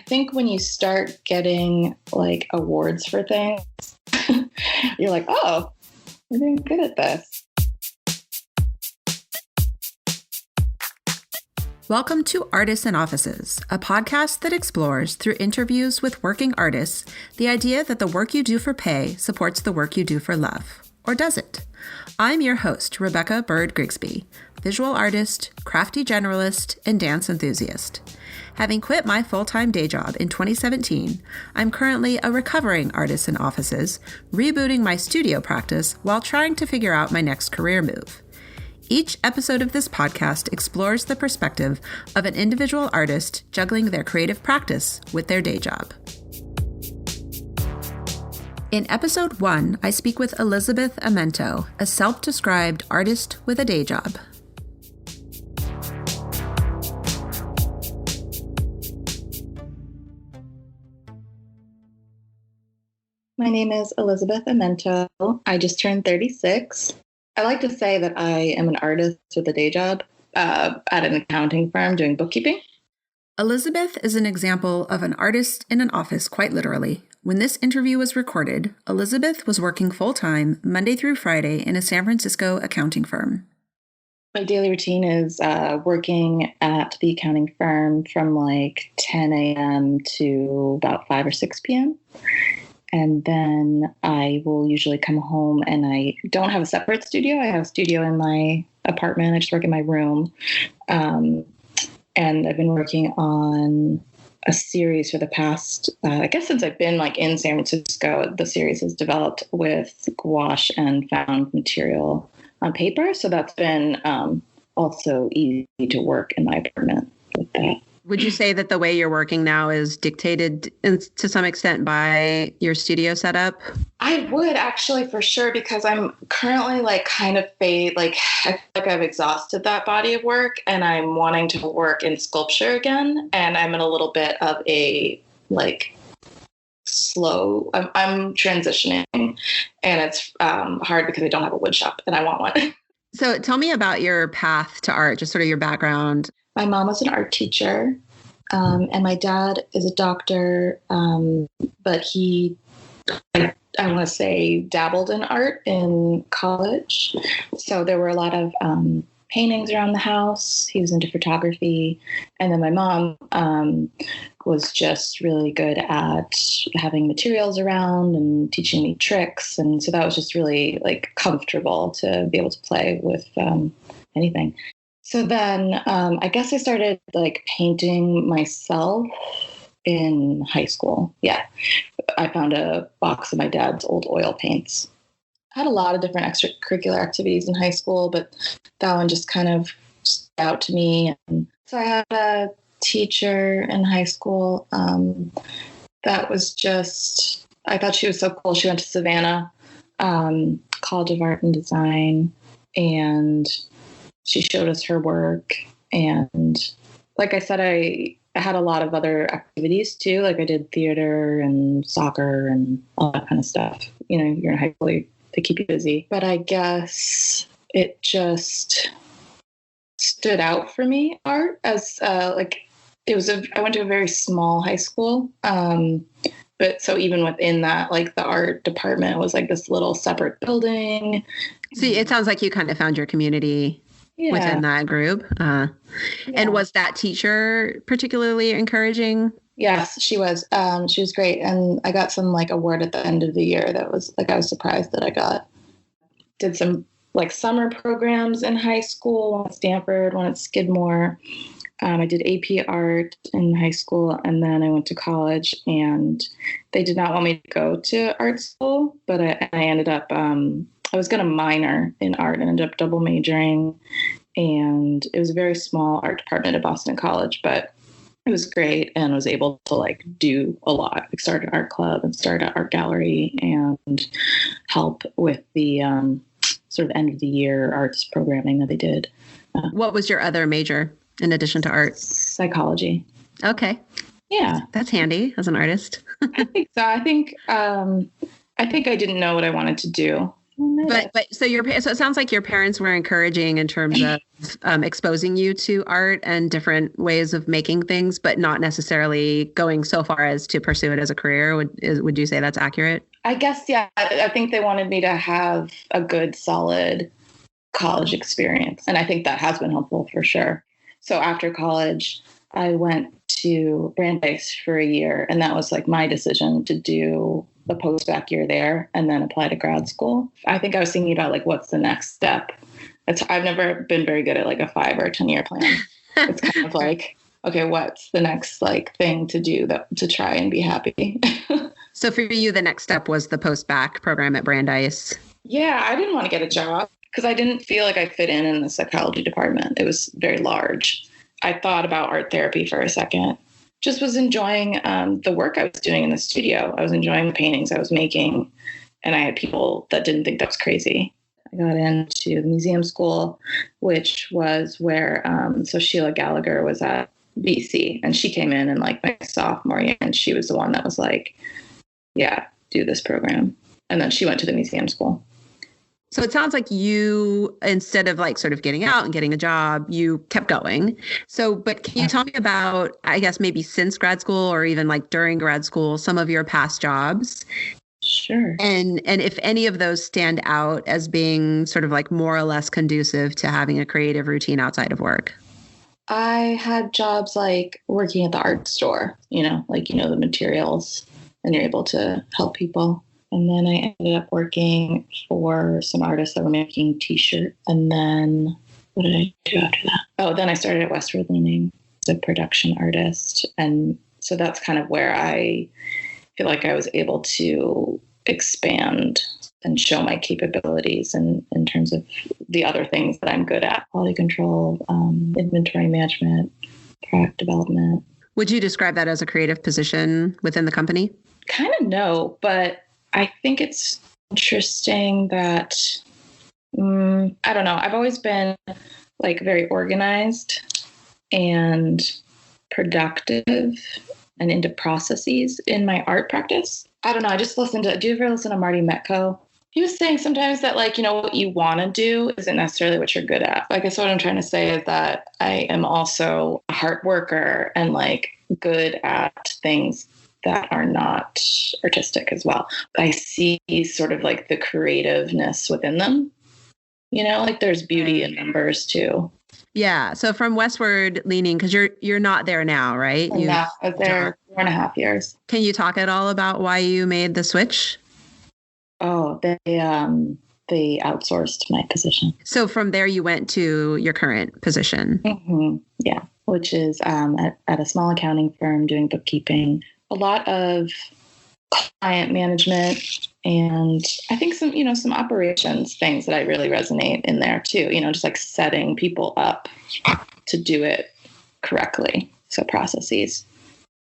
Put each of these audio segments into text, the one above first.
think when you start getting like awards for things, you're like, oh, we're doing good at this. Welcome to Artists and Offices, a podcast that explores, through interviews with working artists, the idea that the work you do for pay supports the work you do for love. Or does it? I'm your host, Rebecca Bird Grigsby, visual artist, crafty generalist, and dance enthusiast. Having quit my full-time day job in 2017, I'm currently a recovering artist in offices, rebooting my studio practice while trying to figure out my next career move. Each episode of this podcast explores the perspective of an individual artist juggling their creative practice with their day job. In episode 1, I speak with Elizabeth Amento, a self-described artist with a day job. My name is Elizabeth Amento. I just turned 36. I like to say that I am an artist with a day job at an accounting firm doing bookkeeping. Elizabeth is an example of an artist in an office, quite literally. When this interview was recorded, Elizabeth was working full-time Monday through Friday in a San Francisco accounting firm. My daily routine is working at the accounting firm from like 10 a.m. to about 5 or 6 p.m. And then I will usually come home, and I don't have a separate studio. I have a studio in my apartment. I just work in my room. And I've been working on a series for the past, I guess since I've been like in San Francisco, the series has developed with gouache and found material on paper. So that's been also easy to work in my apartment with that. Would you say that the way you're working now is dictated to some extent by your studio setup? I would actually, for sure, because I'm currently like kind of I feel like I've exhausted that body of work, and I'm wanting to work in sculpture again. And I'm in a little bit of a like slow, I'm transitioning, and it's hard because I don't have a wood shop and I want one. So tell me about your path to art, just sort of your background. My mom was an art teacher, and my dad is a doctor, but he, I want to say, dabbled in art in college. So there were a lot of paintings around the house. He was into photography. And then my mom was just really good at having materials around and teaching me tricks. And so that was just really like comfortable to be able to play with anything. So then I guess I started like painting myself in high school. Yeah. I found a box of my dad's old oil paints. I had a lot of different extracurricular activities in high school, but that one just kind of stood out to me. And so I had a teacher in high school that was just, I thought she was so cool. She went to Savannah College of Art and Design, and she showed us her work. And like I said, I had a lot of other activities too. Like I did theater and soccer and all that kind of stuff. You know, you're in high school, they keep you busy. But I guess it just stood out for me, art, as I went to a very small high school. But so even within that, like the art department was like this little separate building. So it sounds like you kind of found your community within that group. And was that teacher particularly encouraging? Yes, she was. She was great. And I got some like award at the end of the year that was like, I was surprised that I got. Did some like summer programs in high school, one at Stanford, one at Skidmore. I did AP art in high school, and then I went to college, and they did not want me to go to art school, but I ended up, I was going to minor in art and ended up double majoring, and it was a very small art department at Boston College, but it was great, and was able to like do a lot, like start an art club and start an art gallery and help with the sort of end of the year arts programming that they did. What was your other major in addition to art? Psychology. Okay. Yeah. That's handy as an artist. I think so. I think I didn't know what I wanted to do. But so it sounds like your parents were encouraging in terms of exposing you to art and different ways of making things, but not necessarily going so far as to pursue it as a career. Would you say that's accurate? I guess, yeah. I think they wanted me to have a good, solid college experience. And I think that has been helpful for sure. So after college, I went to Brandeis for a year, and that was like my decision to do the post-bac year there and then apply to grad school. I think I was thinking about like, what's the next step? I've never been very good at like a 5 or 10 year plan. It's kind of like, okay, what's the next like thing to do to try and be happy? So for you, the next step was the post-bac program at Brandeis. Yeah, I didn't want to get a job because I didn't feel like I fit in the psychology department. It was very large. I thought about art therapy for a second. Just was enjoying the work I was doing in the studio. I was enjoying the paintings I was making. And I had people that didn't think that was crazy. I got into the museum school, which was where, so Sheila Gallagher was at BC. And she came in like my sophomore year. And she was the one that was like, yeah, do this program. And then she went to the museum school. So it sounds like you, instead of like sort of getting out and getting a job, you kept going. So, but can you tell me about, I guess, maybe since grad school or even like during grad school, some of your past jobs? Sure. And if any of those stand out as being sort of like more or less conducive to having a creative routine outside of work? I had jobs like working at the art store, the materials, and you're able to help people. And then I ended up working for some artists that were making T-shirts. And then what did I do after that? Oh, then I started at Westward Leaning as a production artist. And so that's kind of where I feel like I was able to expand and show my capabilities in terms of the other things that I'm good at: quality control, inventory management, product development. Would you describe that as a creative position within the company? Kind of no, but I think it's interesting that, I don't know, I've always been like very organized and productive and into processes in my art practice. I don't know. I just do you ever listen to Marty Metko? He was saying sometimes that what you want to do isn't necessarily what you're good at. I guess what I'm trying to say is that I am also a hard worker and good at things that are not artistic as well. I see sort of the creativeness within them, there's beauty in numbers too. Yeah. So from Westward Leaning, because you're not there now, right? Yeah, I was there 4.5 years. Can you talk at all about why you made the switch? Oh, they outsourced my position. So from there you went to your current position. Mm-hmm. Yeah, which is at a small accounting firm doing bookkeeping. A lot of client management and I think some operations things that I really resonate in there too, just setting people up to do it correctly. So processes.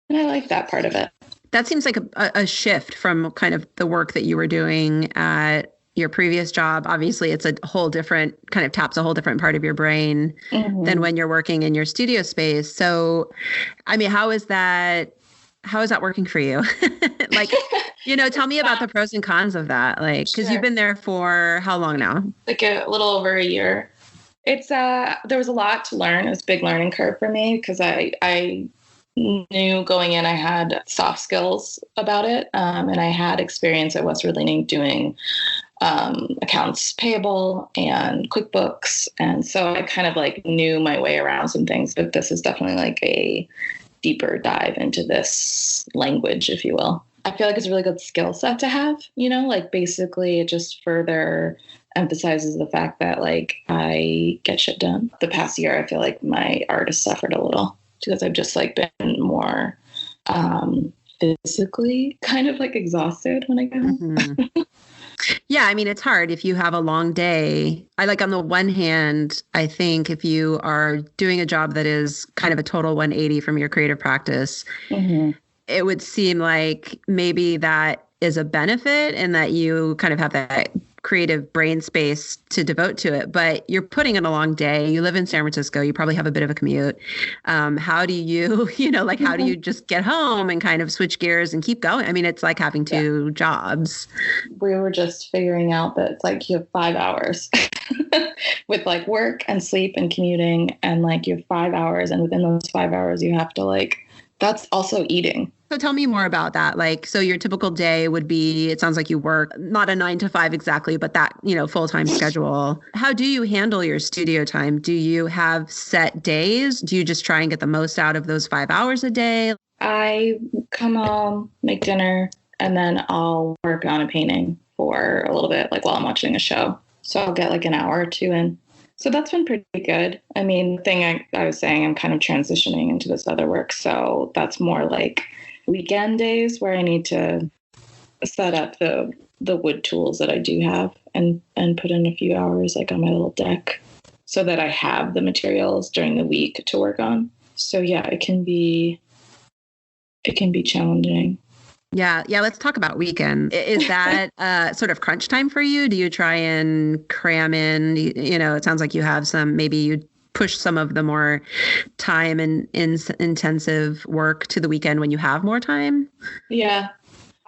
And I like that part of it. That seems like a shift from kind of the work that you were doing at your previous job. Obviously, it's a whole different kind of taps a whole different part of your brain than when you're working in your studio space. So, I mean, how is that working for you? Tell me about the pros and cons of that. Because You've been there for how long now? A little over a year. It's there was a lot to learn. It was a big learning curve for me because I knew going in I had soft skills about it, and I had experience at Westward Leaning doing accounts payable and QuickBooks, and so I kind of knew my way around some things. But this is definitely a deeper dive into this language, if you will. I feel like it's a really good skill set to have, basically it just further emphasizes the fact that I get shit done. The past year, I feel like my art has suffered a little because I've just been more physically kind of exhausted when I go home. Mm-hmm. Yeah, I mean, it's hard if you have a long day. On the one hand, I think if you are doing a job that is kind of a total 180 from your creative practice, it would seem like maybe that is a benefit and that you kind of have that creative brain space to devote to it, but you're putting in a long day. You live in San Francisco. You probably have a bit of a commute. How do you, how do you just get home and kind of switch gears and keep going? I mean, it's like having two jobs. We were just figuring out that it's like you have 5 hours with like work and sleep and commuting, and like you have 5 hours, and within those 5 hours you have to like, that's also eating. So tell me more about that. Like, so your typical day would be, it sounds like you work not a 9 to 5 exactly, but that, full-time schedule. How do you handle your studio time? Do you have set days? Do you just try and get the most out of those 5 hours a day? I come home, make dinner, and then I'll work on a painting for a little bit, like while I'm watching a show. So I'll get like an hour or two in. So that's been pretty good. I mean, the thing I was saying, I'm kind of transitioning into this other work. So that's more like weekend days where I need to set up the wood tools that I do have and put in a few hours like on my little deck so that I have the materials during the week to work on. So yeah, it can be challenging. Yeah. Let's talk about weekend. Is that sort of crunch time for you? Do you try and cram in, it sounds like you have some, maybe you push some of the more time and intensive work to the weekend when you have more time? Yeah.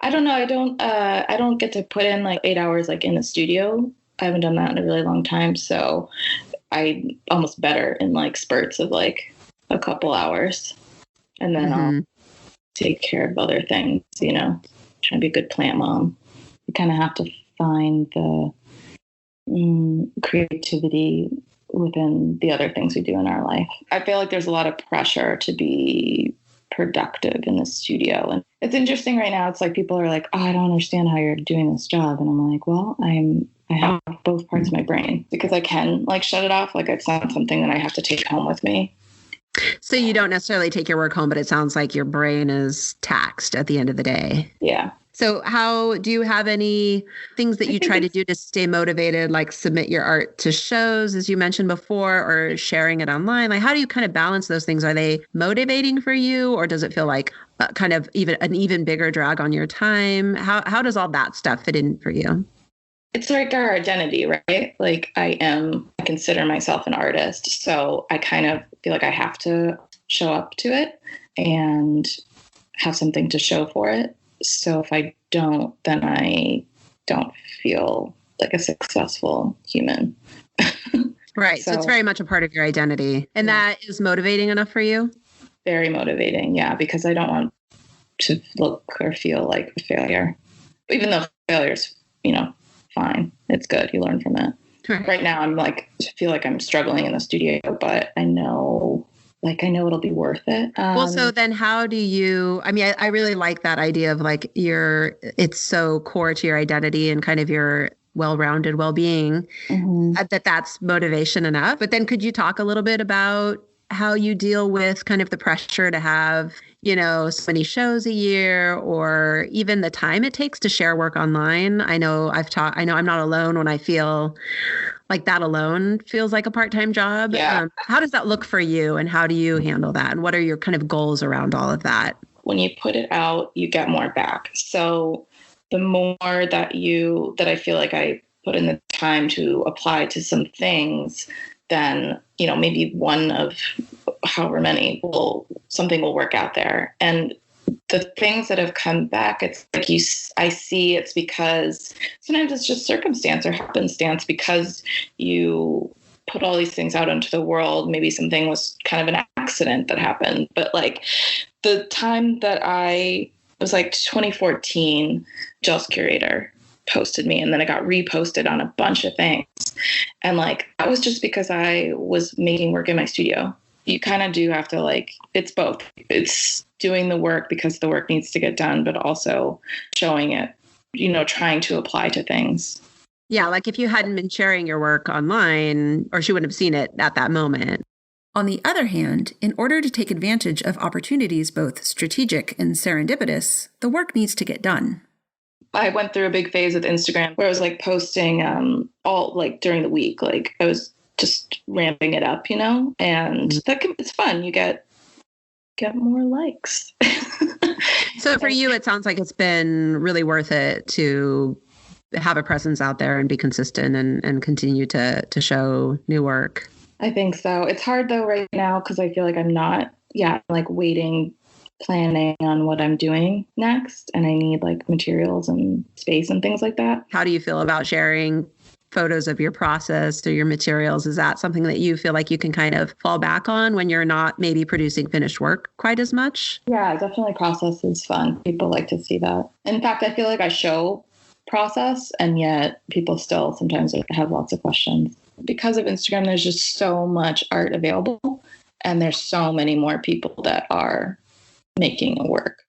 I don't know. I don't get to put in like 8 hours like in the studio. I haven't done that in a really long time. So I'm almost better in like spurts of like a couple hours. And then I'll take care of other things, trying to be a good plant mom. You kind of have to find the creativity within the other things we do in our life. I feel like there's a lot of pressure to be productive in the studio. And it's interesting right now. It's like people are like, oh, I don't understand how you're doing this job. And I'm like, well, I have both parts of my brain because I can like shut it off. Like it's not something that I have to take home with me. So you don't necessarily take your work home, but it sounds like your brain is taxed at the end of the day. Yeah. So how do you have any things that you try to do to stay motivated, like submit your art to shows, as you mentioned before, or sharing it online? Like, how do you kind of balance those things? Are they motivating for you, or does it feel like kind of an even bigger drag on your time? How does all that stuff fit in for you? It's like our identity, right? Like I consider myself an artist. So I kind of feel like I have to show up to it and have something to show for it. So if I don't, then I don't feel like a successful human. Right. So it's very much a part of your identity. And that is motivating enough for you? Very motivating. Yeah. Because I don't want to look or feel like a failure, even though failure's, fine. It's good. You learn from it. Right now I'm like, I feel like I'm struggling in the studio, but I know it'll be worth it. Well, so then how do you, I really like that idea of like it's so core to your identity and kind of your well-rounded well-being, that's motivation enough. But then could you talk a little bit about how you deal with kind of the pressure to have, so many shows a year, or even the time it takes to share work online? I know I'm not alone when I feel like that alone feels like a part-time job. Yeah. How does that look for you, and how do you handle that? And what are your kind of goals around all of that? When you put it out, you get more back. So the more that I feel like I put in the time to apply to some things, then, maybe one of however many something will work out there. And the things that have come back, it's like I see it's because sometimes it's just circumstance or happenstance because you put all these things out into the world. Maybe something was kind of an accident that happened. But like the time that I was like 2014, Jill's curator posted me, and then it got reposted on a bunch of things. And like, that was just because I was making work in my studio. You kind of do have to like, it's both. It's doing the work because the work needs to get done, but also showing it, trying to apply to things. Yeah. Like if you hadn't been sharing your work online, or she wouldn't have seen it at that moment. On the other hand, in order to take advantage of opportunities both strategic and serendipitous, the work needs to get done. I went through a big phase with Instagram where I was like posting all like during the week. Like I was just ramping it up, and it's fun. You get more likes. So for you, it sounds like it's been really worth it to have a presence out there and be consistent and continue to show new work. I think so. It's hard though right now because I feel like I'm not, like waiting, planning on what I'm doing next. And I need like materials and space and things like that. How do you feel about sharing photos of your process or your materials? Is that something that you feel like you can kind of fall back on when you're not maybe producing finished work quite as much? Yeah, definitely process is fun. People like to see that. In fact, I feel like I show process and yet people still sometimes have lots of questions. Because of Instagram, there's just so much art available and there's so many more people that are making it work.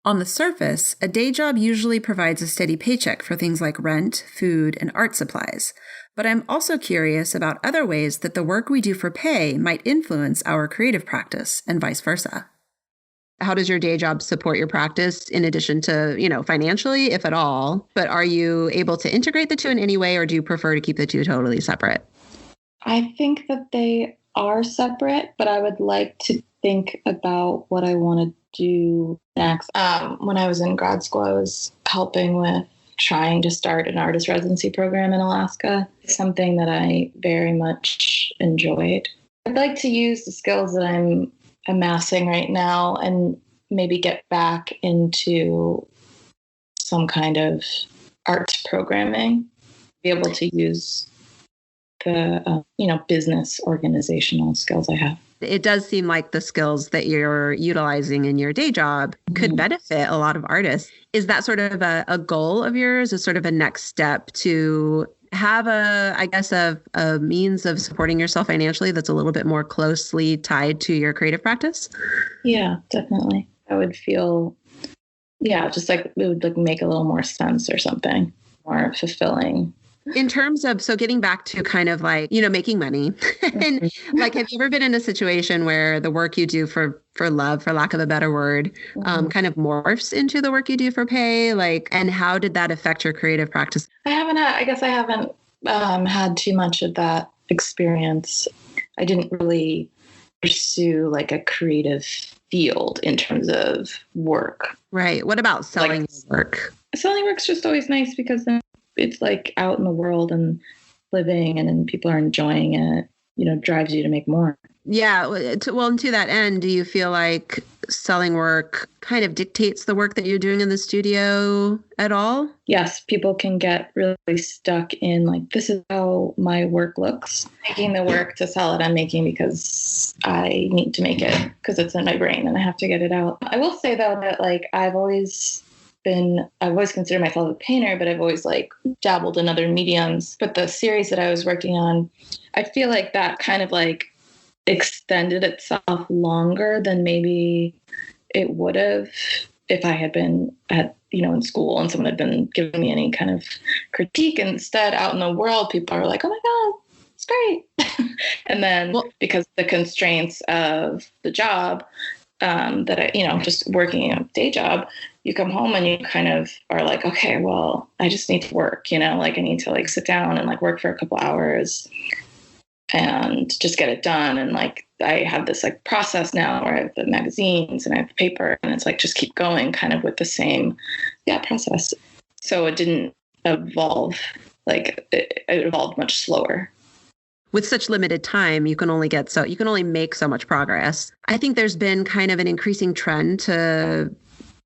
On the surface, a day job usually provides a steady paycheck for things like rent, food, and art supplies. But I'm also curious about other ways that the work we do for pay might influence our creative practice and vice versa. How does your day job support your practice in addition to, financially, if at all? But are you able to integrate the two in any way, or do you prefer to keep the two totally separate? I think that they are separate, but I would like to think about what I want to do next. When I was in grad school, I was helping with trying to start an artist residency program in Alaska, something that I very much enjoyed. I'd like to use the skills that I'm amassing right now and maybe get back into some kind of art programming, be able to use the, business organizational skills I have. It does seem like the skills that you're utilizing in your day job could benefit a lot of artists. Is that sort of a goal of yours, a sort of a next step to have a means of supporting yourself financially that's a little bit more closely tied to your creative practice? Yeah, definitely. I would feel, just like it would like make a little more sense or something, more fulfilling. In terms of, so getting back to kind of like, making money and like, have you ever been in a situation where the work you do for love, for lack of a better word, kind of morphs into the work you do for pay? Like, and how did that affect your creative practice? I haven't had too much of that experience. I didn't really pursue like a creative field in terms of work. Right. What about selling work? Selling work's just always nice because then it's like out in the world and living and then people are enjoying it, drives you to make more. Yeah. And to that end, do you feel like selling work kind of dictates the work that you're doing in the studio at all? Yes. People can get really stuck in like, this is how my work looks. Making the work to sell it, I'm making because I need to make it because it's in my brain and I have to get it out. I will say though that like I've always considered myself a painter, but I've always like dabbled in other mediums. But the series that I was working on, I feel like that kind of like extended itself longer than maybe it would have if I had been in school and someone had been giving me any kind of critique. Instead, out in the world, people are like, oh my God, it's great. And then because the constraints of the job, that I, just working a day job, you come home and you kind of are like, okay, well, I just need to work, like I need to like sit down and like work for a couple hours and just get it done. And like, I have this like process now where I have the magazines and I have the paper and it's like, just keep going kind of with the same, process. So it didn't evolve, like it evolved much slower. With such limited time, you can only make so much progress. I think there's been kind of an increasing trend to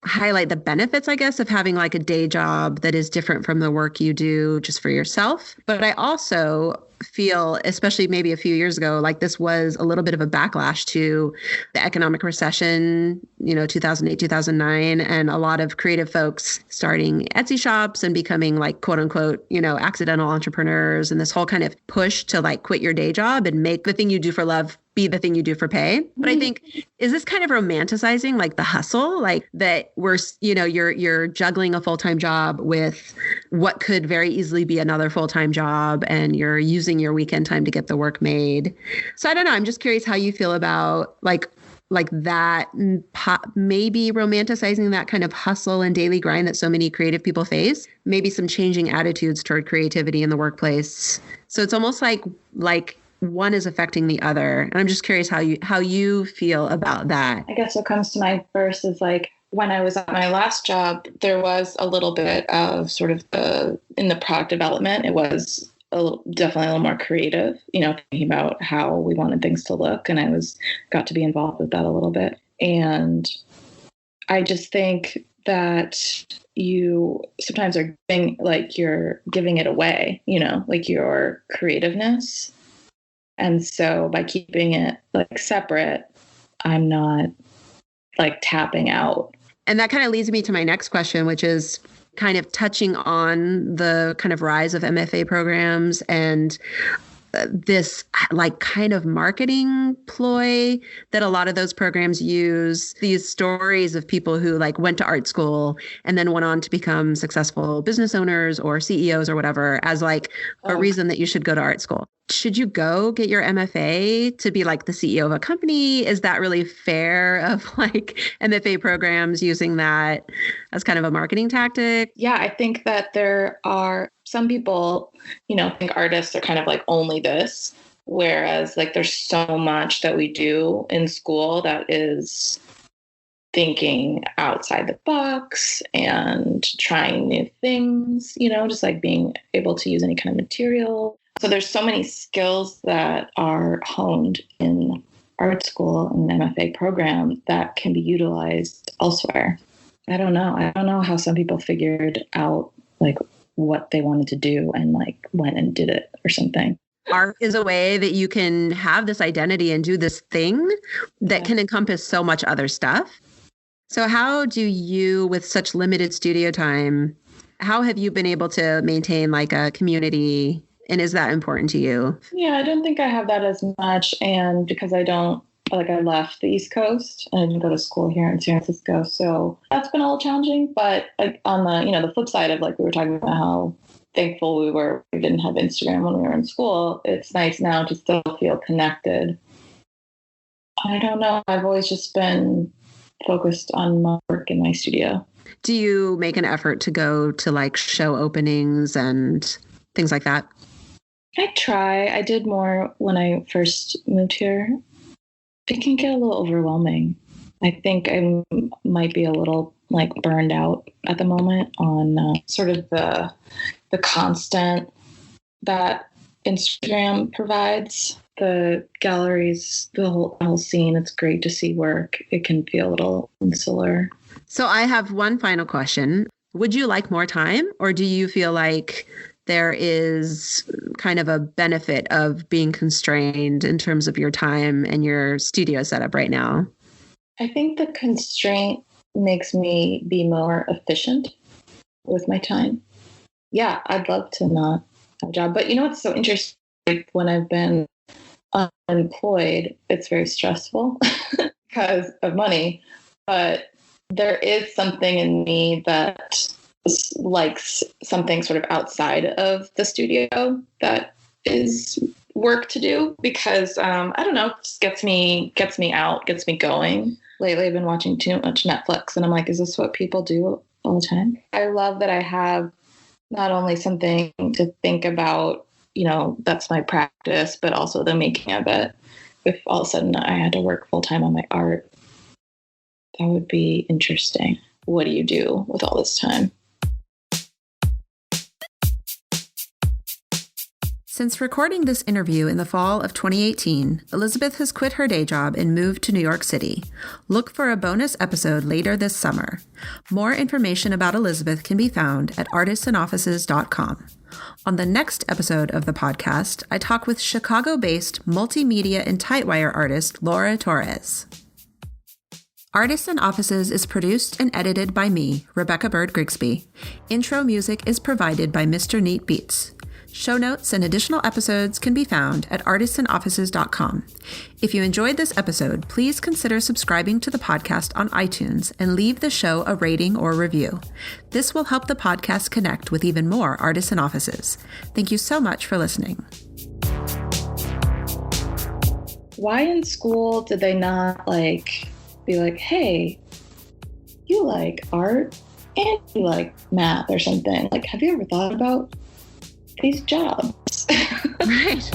highlight the benefits, I guess, of having like a day job that is different from the work you do just for yourself. But I also feel, especially maybe a few years ago, like this was a little bit of a backlash to the economic recession, 2008, 2009, and a lot of creative folks starting Etsy shops and becoming like, quote unquote, accidental entrepreneurs, and this whole kind of push to like quit your day job and make the thing you do for love be the thing you do for pay. But I think, is this kind of romanticizing like the hustle, like that you're juggling a full-time job with what could very easily be another full-time job and you're using your weekend time to get the work made. So I don't know. I'm just curious how you feel about like that, maybe romanticizing that kind of hustle and daily grind that so many creative people face, maybe some changing attitudes toward creativity in the workplace. So it's almost like one is affecting the other. And I'm just curious how you feel about that. I guess what comes to mind first is like, when I was at my last job, there was a little bit of sort of in the product development, it was definitely a little more creative, thinking about how we wanted things to look. And I got to be involved with that a little bit. And I just think that you sometimes are you're giving it away, like your creativeness. And so by keeping it separate, I'm not tapping out. And that kind of leads me to my next question, which is kind of touching on the kind of rise of MFA programs and this kind of marketing ploy that a lot of those programs use, these stories of people who went to art school and then went on to become successful business owners or CEOs or whatever as a reason that you should go to art school. Should you go get your MFA to be the CEO of a company? Is that really fair of MFA programs using that as kind of a marketing tactic? Yeah, I think that there are some people, think artists are kind of only this, whereas there's so much that we do in school that is thinking outside the box and trying new things, just being able to use any kind of material. So there's so many skills that are honed in art school and an MFA program that can be utilized elsewhere. I don't know how some people figured out what they wanted to do and went and did it or something. Art is a way that you can have this identity and do this thing that can encompass so much other stuff. So how do you, with such limited studio time, how have you been able to maintain a community? And is that important to you? Yeah, I don't think I have that as much. And because I left the East Coast and I didn't go to school here in San Francisco. So that's been a little challenging. But on the flip side of we were talking about how thankful we didn't have Instagram when we were in school. It's nice now to still feel connected. I don't know. I've always just been focused on my work in my studio. Do you make an effort to go to show openings and things like that? I try. I did more when I first moved here. It can get a little overwhelming. I think I might be a little burned out at the moment on sort of the constant that Instagram provides. The galleries, the whole scene, it's great to see work. It can feel a little insular. So I have one final question. Would you like more time, or do you feel there is kind of a benefit of being constrained in terms of your time and your studio setup right now? I think the constraint makes me be more efficient with my time. Yeah, I'd love to not have a job. But what's so interesting? When I've been unemployed, it's very stressful because of money. But there is something in me that likes something sort of outside of the studio that is work to do because I don't know, it just gets me out, gets me going. Lately I've been watching too much Netflix and I'm is this what people do all the time? I love that I have not only something to think about, that's my practice, but also the making of it. If all of a sudden I had to work full time on my art, that would be interesting. What do you do with all this time? Since recording this interview in the fall of 2018, Elizabeth has quit her day job and moved to New York City. Look for a bonus episode later this summer. More information about Elizabeth can be found at artistsandoffices.com. On the next episode of the podcast, I talk with Chicago-based multimedia and tightwire artist Laura Torres. Artists and Offices is produced and edited by me, Rebecca Bird Grigsby. Intro music is provided by Mr. Neat Beats. Show notes and additional episodes can be found at artistsandoffices.com. If you enjoyed this episode, please consider subscribing to the podcast on iTunes and leave the show a rating or review. This will help the podcast connect with even more artists and offices. Thank you so much for listening. Why in school did they not be like, hey, you like art and you like math or something? Have you ever thought about these jobs? Right.